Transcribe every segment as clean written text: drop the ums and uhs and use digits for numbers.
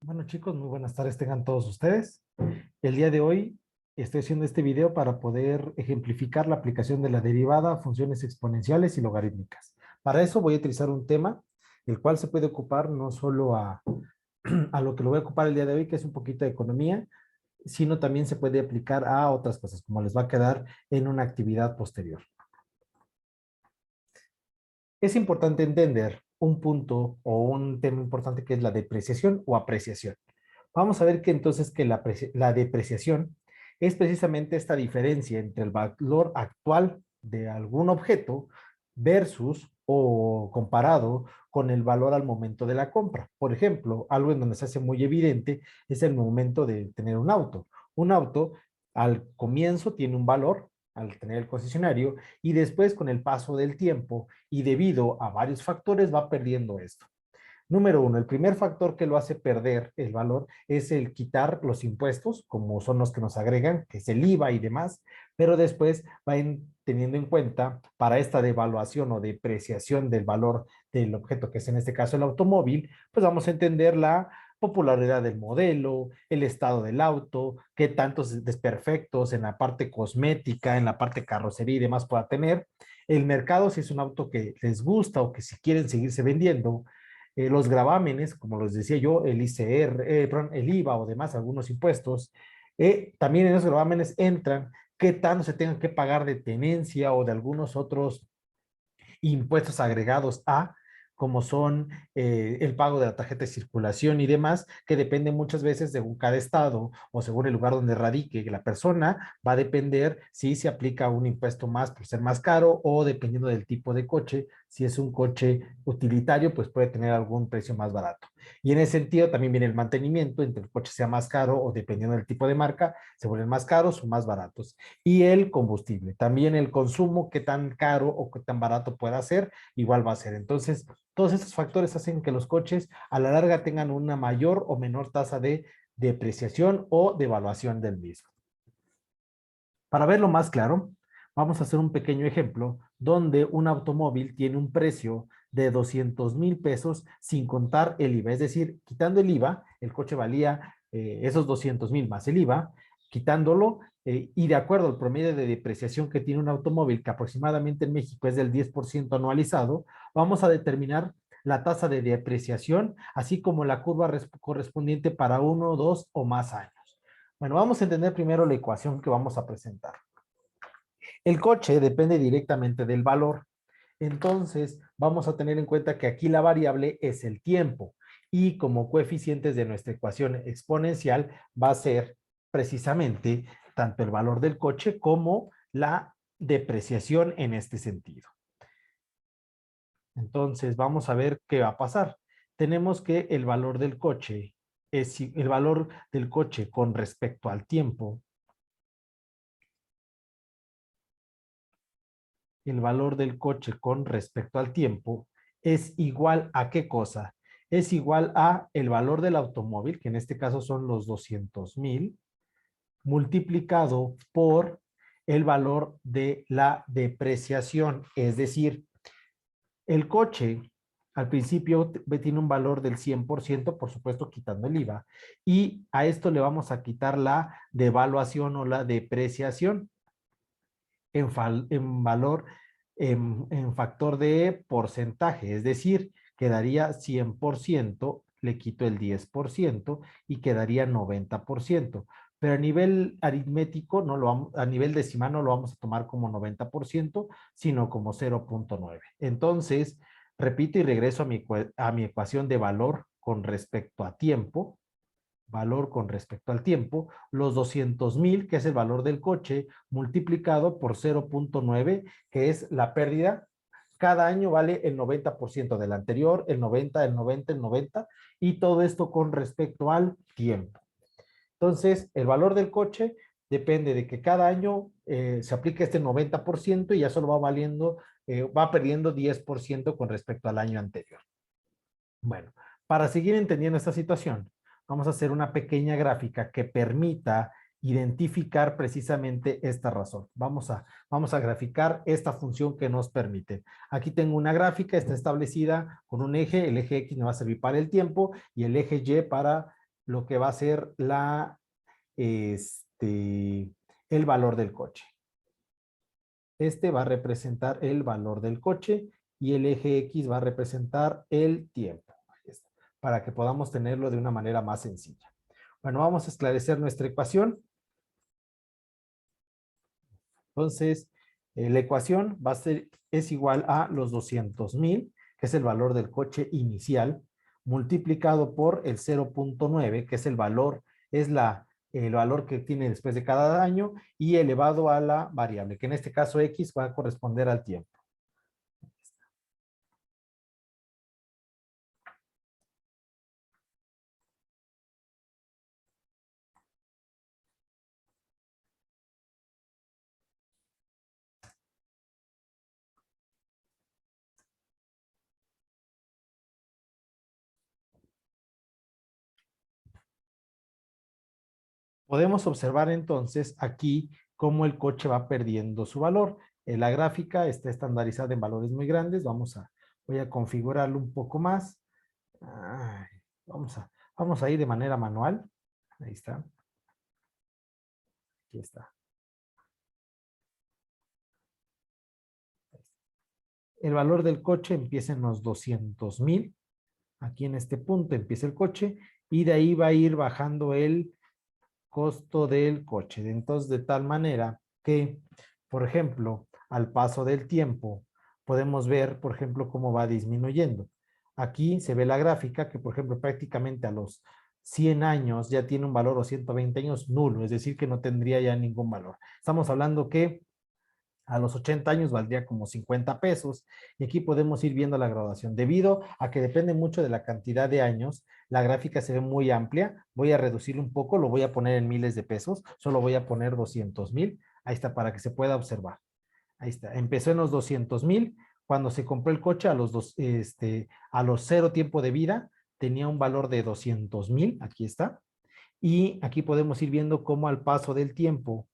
Bueno chicos, muy buenas tardes tengan todos ustedes. El día de hoy estoy haciendo este video para poder ejemplificar la aplicación de la derivada, funciones exponenciales y logarítmicas. Para eso voy a utilizar un tema, el cual se puede ocupar no solo a lo que lo voy a ocupar el día de hoy, que es un poquito de economía, sino también se puede aplicar a otras cosas, como les va a quedar en una actividad posterior. Es importante entender un punto o un tema importante que es la depreciación o apreciación. Vamos a ver que entonces que la depreciación es precisamente esta diferencia entre el valor actual de algún objeto versus o comparado con el valor al momento de la compra. Por ejemplo, algo en donde se hace muy evidente es el momento de tener un auto. Un auto al comienzo tiene un valor al tener el concesionario y después con el paso del tiempo y debido a varios factores va perdiendo esto. Número uno, el primer factor que lo hace perder el valor es el quitar los impuestos, como son los que nos agregan, que es el IVA y demás, pero después teniendo en cuenta para esta devaluación o depreciación del valor del objeto, que es en este caso el automóvil, pues vamos a entender la popularidad del modelo, el estado del auto, qué tantos desperfectos en la parte cosmética, en la parte carrocería y demás pueda tener, el mercado, si es un auto que les gusta o que si quieren seguirse vendiendo, los gravámenes, como les decía yo, el ICR, perdón, el IVA o demás, algunos impuestos, también en esos gravámenes entran qué tanto se tengan que pagar de tenencia o de algunos otros impuestos agregados a, como son el pago de la tarjeta de circulación y demás, que depende muchas veces según cada estado o según el lugar donde radique la persona, va a depender si se aplica un impuesto más por ser más caro o dependiendo del tipo de coche, si es un coche utilitario, pues puede tener algún precio más barato. Y en ese sentido también viene el mantenimiento, entre el coche sea más caro o dependiendo del tipo de marca, se vuelven más caros o más baratos. Y el combustible, también el consumo, qué tan caro o qué tan barato pueda ser, igual va a ser. Entonces, todos estos factores hacen que los coches a la larga tengan una mayor o menor tasa de depreciación o devaluación del mismo. Para verlo más claro, vamos a hacer un pequeño ejemplo donde un automóvil tiene un precio de 200,000 pesos sin contar el IVA. Es decir, quitando el IVA, el coche valía esos 200,000 más el IVA, quitándolo y de acuerdo al promedio de depreciación que tiene un automóvil, que aproximadamente en México es del 10% anualizado, vamos a determinar la tasa de depreciación, así como la curva correspondiente para 1, 2 o más años. Bueno, vamos a entender primero la ecuación que vamos a presentar. El coche depende directamente del valor. Entonces, vamos a tener en cuenta que aquí la variable es el tiempo y como coeficientes de nuestra ecuación exponencial va a ser precisamente tanto el valor del coche como la depreciación en este sentido. Entonces, vamos a ver qué va a pasar. Tenemos que el valor del coche es el valor del coche con respecto al tiempo. El valor del coche con respecto al tiempo es igual a ¿qué cosa? Es igual a el valor del automóvil, que en este caso son los 200,000, multiplicado por el valor de la depreciación. Es decir, el coche al principio tiene un valor del 100%, por supuesto quitando el IVA, y a esto le vamos a quitar la devaluación o la depreciación en valor, en factor de porcentaje, es decir, quedaría 100%, le quito el 10% y quedaría 90%. Pero a nivel aritmético, no lo vamos, a nivel decimal no lo vamos a tomar como 90%, sino como 0.9. Entonces, repito y regreso a mi ecuación de valor con respecto a tiempo, valor con respecto al tiempo, los 200,000, que es el valor del coche, multiplicado por 0.9, que es la pérdida. Cada año vale el 90% del anterior, el 90, el 90, el 90, y todo esto con respecto al tiempo. Entonces, el valor del coche depende de que cada año se aplique este 90% y ya solo va valiendo, va perdiendo 10% con respecto al año anterior. Bueno, para seguir entendiendo esta situación, vamos a hacer una pequeña gráfica que permita identificar precisamente esta razón. Vamos a graficar esta función que nos permite. Aquí tengo una gráfica, está establecida con un eje, el eje X me va a servir para el tiempo y el eje Y para lo que va a ser el valor del coche. Este va a representar el valor del coche y el eje X va a representar el tiempo. Ahí está, para que podamos tenerlo de una manera más sencilla. Bueno, vamos a esclarecer nuestra ecuación. Entonces, la ecuación es igual a los 200,000, que es el valor del coche inicial, multiplicado por el 0.9, que es el valor que tiene después de cada año, y elevado a la variable, que en este caso X va a corresponder al tiempo. Podemos observar entonces aquí cómo el coche va perdiendo su valor. La gráfica está estandarizada en valores muy grandes. Voy a configurarlo un poco más. Ay, vamos a ir de manera manual. Ahí está. Aquí está. El valor del coche empieza en los 200,000. Aquí en este punto empieza el coche y de ahí va a ir bajando el costo del coche. Entonces, de tal manera que, por ejemplo, al paso del tiempo, podemos ver, por ejemplo, cómo va disminuyendo. Aquí se ve la gráfica que, por ejemplo, prácticamente a los 100 años ya tiene un valor, o 120 años nulo, es decir, que no tendría ya ningún valor. Estamos hablando que a los 80 años valdría como 50 pesos. Y aquí podemos ir viendo la graduación. Debido a que depende mucho de la cantidad de años, la gráfica se ve muy amplia. Voy a reducirlo un poco, lo voy a poner en miles de pesos. Solo voy a poner 200,000. Ahí está, para que se pueda observar. Ahí está. Empezó en los 200,000. Cuando se compró el coche a los 0 tiempo de vida, tenía un valor de 200,000. Aquí está. Y aquí podemos ir viendo cómo al paso del tiempo,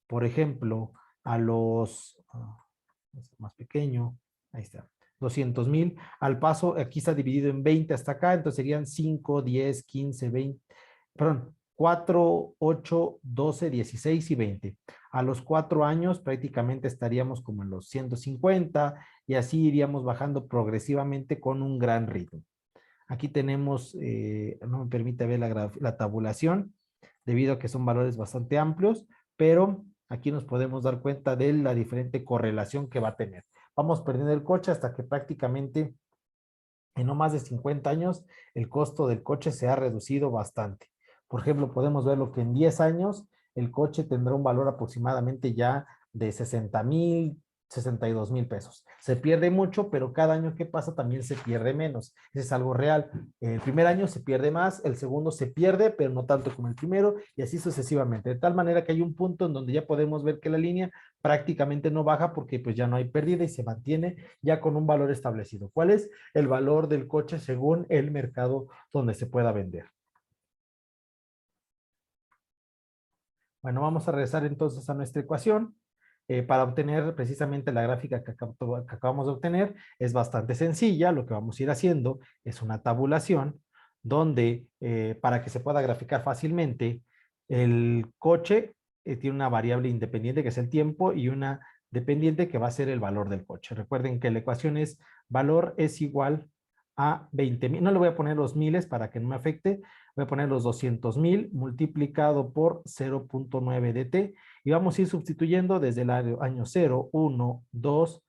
por ejemplo, más pequeño, ahí está, 200,000, al paso, aquí está dividido en 20 hasta acá, entonces serían 5, 10, 15, 20, perdón, 4, 8, 12, 16 y 20. A los 4 años prácticamente estaríamos como en los 150 y así iríamos bajando progresivamente con un gran ritmo. Aquí tenemos, no me permite ver la tabulación, debido a que son valores bastante amplios, pero aquí nos podemos dar cuenta de la diferente correlación que va a tener. Vamos perdiendo el coche hasta que prácticamente en no más de 50 años el costo del coche se ha reducido bastante. Por ejemplo, podemos ver lo que en 10 años el coche tendrá un valor aproximadamente ya de 60,000, 62,000 pesos. Se pierde mucho, pero cada año que pasa también se pierde menos. Eso es algo real. El primer año se pierde más, el segundo se pierde, pero no tanto como el primero, y así sucesivamente. De tal manera que hay un punto en donde ya podemos ver que la línea prácticamente no baja porque pues ya no hay pérdida y se mantiene ya con un valor establecido. ¿Cuál es? El valor del coche según el mercado donde se pueda vender. Bueno, vamos a regresar entonces a nuestra ecuación. Para obtener precisamente la gráfica que acabamos de obtener, es bastante sencilla. Lo que vamos a ir haciendo es una tabulación donde, para que se pueda graficar fácilmente, el coche tiene una variable independiente que es el tiempo y una dependiente que va a ser el valor del coche. Recuerden que la ecuación es valor es igual a 20,000. No le voy a poner los miles para que no me afecte. Voy a poner los 200,000 multiplicado por 0.9 de t y vamos a ir sustituyendo desde el año 0, 1, 2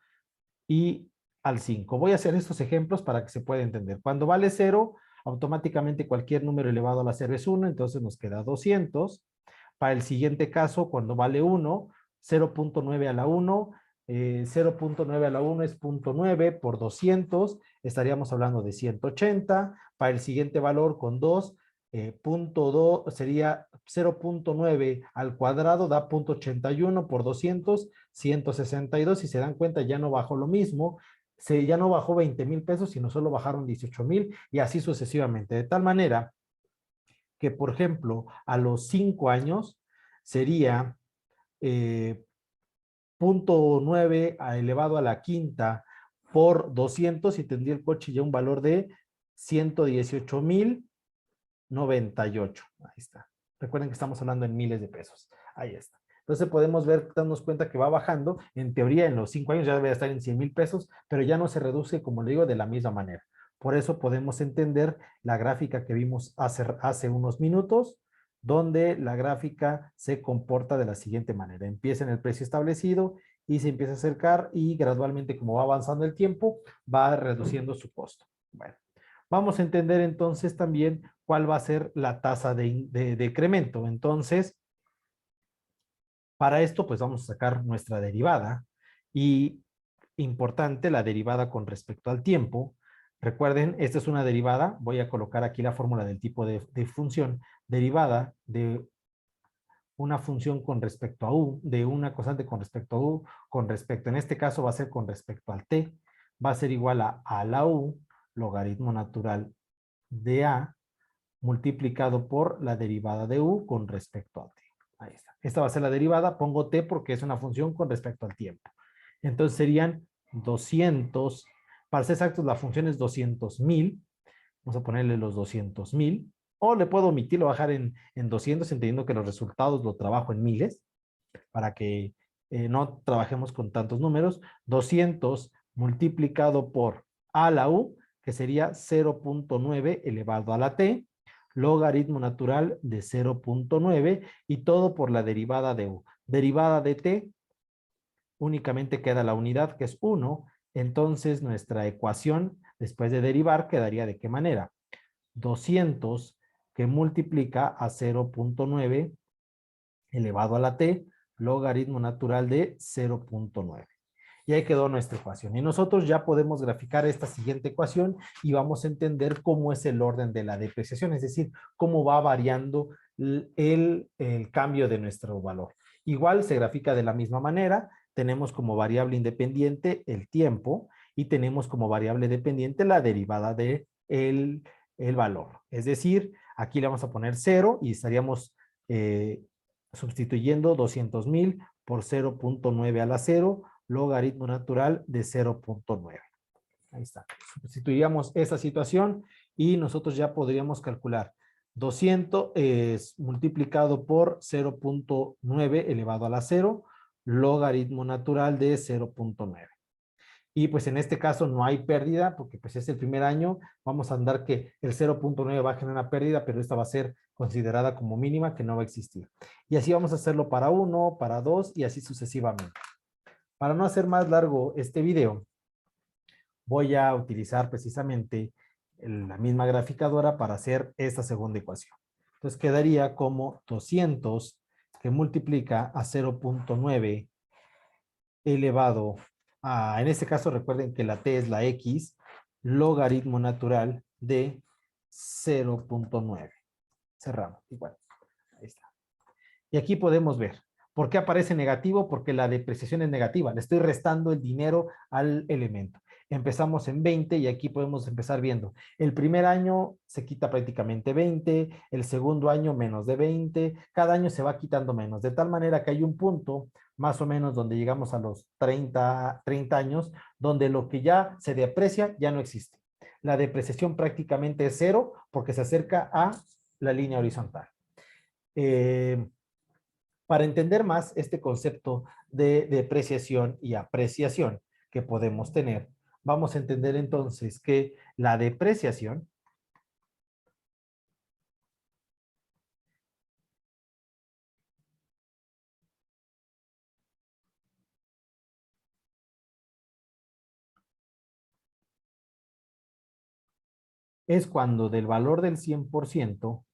y al 5. Voy a hacer estos ejemplos para que se pueda entender. Cuando vale 0, automáticamente cualquier número elevado a la 0 es 1, entonces nos queda 200. Para el siguiente caso, cuando vale 1, 0.9 a la 1, 0.9 a la 1 es 0.9 por 200, estaríamos hablando de 180. Para el siguiente valor con 2, punto 2 sería 0.9 al cuadrado, da 0.81 por 200, 162. Si se dan cuenta, ya no bajó lo mismo, ya no bajó 20,000 pesos, sino solo bajaron 18,000 y así sucesivamente. De tal manera que, por ejemplo, a los 5 años sería 0.9 elevado a la quinta por 200 y tendría el coche ya un valor de 118,000 98. Ahí está. Recuerden que estamos hablando en miles de pesos. Ahí está. Entonces podemos darnos cuenta que va bajando. En teoría, en los 5 años ya debe estar en 100,000 pesos, pero ya no se reduce, como le digo, de la misma manera. Por eso podemos entender la gráfica que vimos hace unos minutos, donde la gráfica se comporta de la siguiente manera. Empieza en el precio establecido y se empieza a acercar y gradualmente, como va avanzando el tiempo, va reduciendo su costo. Bueno, vamos a entender entonces también cuál va a ser la tasa de decremento. Entonces, para esto, pues vamos a sacar nuestra derivada y importante, la derivada con respecto al tiempo. Recuerden, esta es una derivada. Voy a colocar aquí la fórmula del tipo de función. Derivada de una función con respecto a u, de una constante con respecto a u, con respecto, en este caso va a ser con respecto al t, va a ser igual a la u, logaritmo natural de a, multiplicado por la derivada de u con respecto a t. Ahí está. Esta va a ser la derivada, pongo t porque es una función con respecto al tiempo. Entonces serían 200, para ser exactos la función es 200,000, vamos a ponerle los 200,000, o le puedo omitirlo, bajar en 200, entendiendo que los resultados lo trabajo en miles, para que no trabajemos con tantos números. 200 multiplicado por a la u, que sería 0.9 elevado a la t, logaritmo natural de 0.9 y todo por la derivada de u. Derivada de t, únicamente queda la unidad que es 1, entonces nuestra ecuación después de derivar quedaría de qué manera. 200 que multiplica a 0.9 elevado a la t, logaritmo natural de 0.9. Y ahí quedó nuestra ecuación. Y nosotros ya podemos graficar esta siguiente ecuación y vamos a entender cómo es el orden de la depreciación, es decir, cómo va variando el cambio de nuestro valor. Igual se grafica de la misma manera. Tenemos como variable independiente el tiempo y tenemos como variable dependiente la derivada de el valor. Es decir, aquí le vamos a poner 0 y estaríamos sustituyendo 200,000 por 0.9 a la 0, logaritmo natural de 0.9. Ahí está. Sustituiríamos esa situación y nosotros ya podríamos calcular 200 multiplicado por 0.9 elevado a la 0, logaritmo natural de 0.9. Y pues en este caso no hay pérdida porque pues es el primer año. Vamos a andar que el 0.9 va a generar una pérdida, pero esta va a ser considerada como mínima, que no va a existir. Y así vamos a hacerlo para 1, para 2 y así sucesivamente. Para no hacer más largo este video, voy a utilizar precisamente la misma graficadora para hacer esta segunda ecuación. Entonces quedaría como 200 que multiplica a 0.9 elevado a, en este caso recuerden que la t es la x, logaritmo natural de 0.9. Cerramos, igual. Ahí está. Y aquí podemos ver. ¿Por qué aparece negativo? Porque la depreciación es negativa. Le estoy restando el dinero al elemento. Empezamos en 20 y aquí podemos empezar viendo. El primer año se quita prácticamente 20, el segundo año menos de 20, cada año se va quitando menos, de tal manera que hay un punto más o menos donde llegamos a los 30 años, donde lo que ya se deprecia ya no existe. La depreciación prácticamente es cero porque se acerca a la línea horizontal. Para entender más este concepto de depreciación y apreciación que podemos tener, vamos a entender entonces que la depreciación es cuando del valor del 100%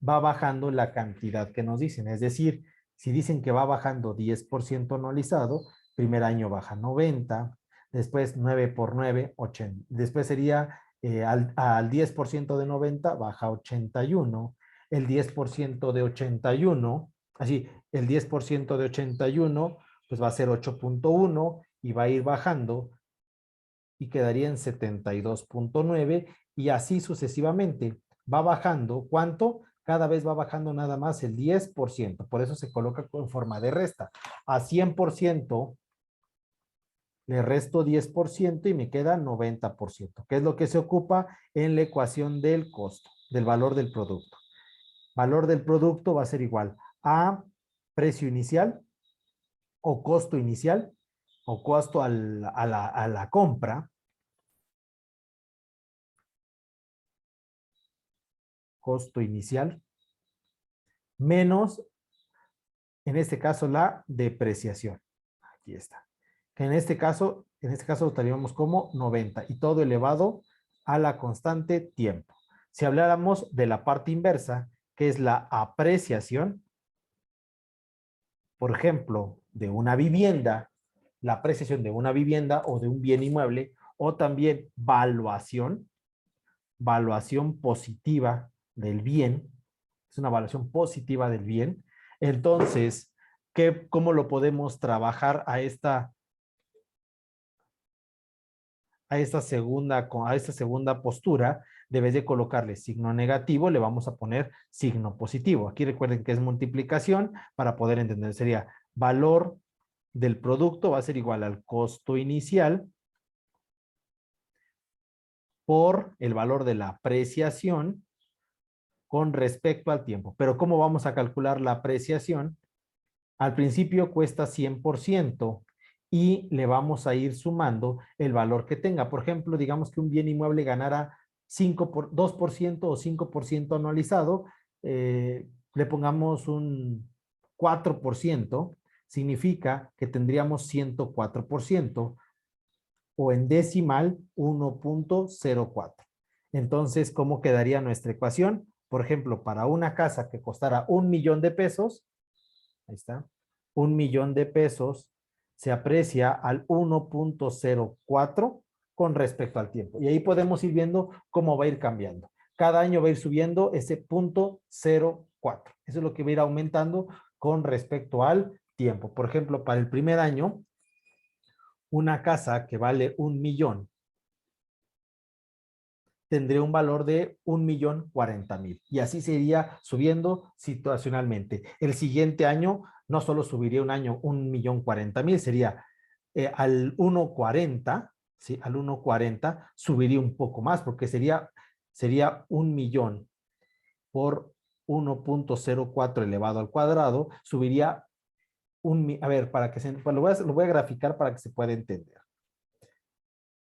va bajando la cantidad que nos dicen. Es decir, si dicen que va bajando 10% anualizado, primer año baja 90, después 9 por 9, 80. Después sería al 10% de 90 baja 81, el 10% de 81, así, el 10% de 81 pues va a ser 8.1 y va a ir bajando y quedaría en 72.9 y así sucesivamente. Va bajando, ¿cuánto? Cada vez va bajando nada más el 10%, por eso se coloca en forma de resta. A 100% le resto 10% y me queda 90%, que es lo que se ocupa en la ecuación del costo, del valor del producto. Valor del producto va a ser igual a precio inicial o costo inicial o costo a la compra, costo inicial, menos, en este caso, la depreciación. Aquí está. Que en este caso lo estaríamos como 90 y todo elevado a la constante tiempo. Si habláramos de la parte inversa, que es la apreciación, por ejemplo, de una vivienda, la apreciación de una vivienda o de un bien inmueble, o también valuación positiva del bien, es una evaluación positiva del bien. Entonces, ¿cómo lo podemos trabajar a esta segunda postura? Debes de colocarle signo negativo, le vamos a poner signo positivo. Aquí recuerden que es multiplicación para poder entender. Sería valor del producto va a ser igual al costo inicial por el valor de la apreciación con respecto al tiempo. Pero ¿cómo vamos a calcular la apreciación? Al principio cuesta 100% y le vamos a ir sumando el valor que tenga. Por ejemplo, digamos que un bien inmueble ganara 2% o 5% anualizado, le pongamos un 4%, significa que tendríamos 104%, o en decimal 1.04. Entonces, ¿cómo quedaría nuestra ecuación? Por ejemplo, para una casa que costara 1,000,000 de pesos, ahí está, 1,000,000 de pesos se aprecia al 1.04 con respecto al tiempo. Y ahí podemos ir viendo cómo va a ir cambiando. Cada año va a ir subiendo ese 0.04. Eso es lo que va a ir aumentando con respecto al tiempo. Por ejemplo, para el primer año, una casa que vale 1,000,000 tendría un valor de 1,040,000. Y así se iría subiendo situacionalmente. El siguiente año no solo subiría un año 1,040,000, sería al 1,40, ¿sí? Al 1,40 subiría un poco más porque sería 1,000,000 por 1.04 elevado al cuadrado, subiría a ver, pues lo voy a graficar para que se pueda entender.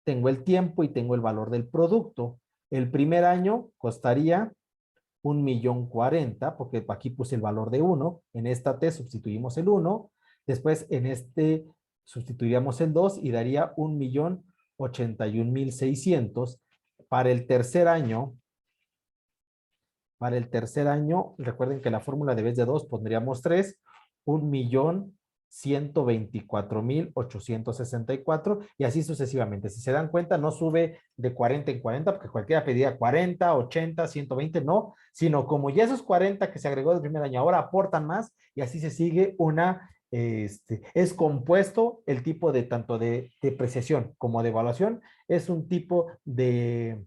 Tengo el tiempo y tengo el valor del producto. El primer año costaría 1,040,000, porque aquí puse el valor de 1. En esta T sustituimos el 1. Después en este sustituiríamos el 2 y daría 1,081,600. Para el tercer año, recuerden que la fórmula de vez de 2 pondríamos 3, 1,124,864 y así sucesivamente. Si se dan cuenta, no sube de 40 en 40, porque cualquiera pediría 40, 80, 120, no, sino como ya esos 40 que se agregó del primer año ahora aportan más y así se sigue es compuesto el tipo de tanto de depreciación como de evaluación, es un tipo de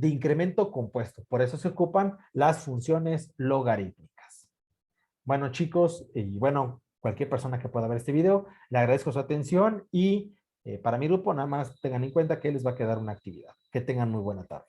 incremento compuesto. Por eso se ocupan las funciones logarítmicas. Bueno, chicos, y bueno, cualquier persona que pueda ver este video, le agradezco su atención y para mi grupo nada más tengan en cuenta que les va a quedar una actividad. Que tengan muy buena tarde.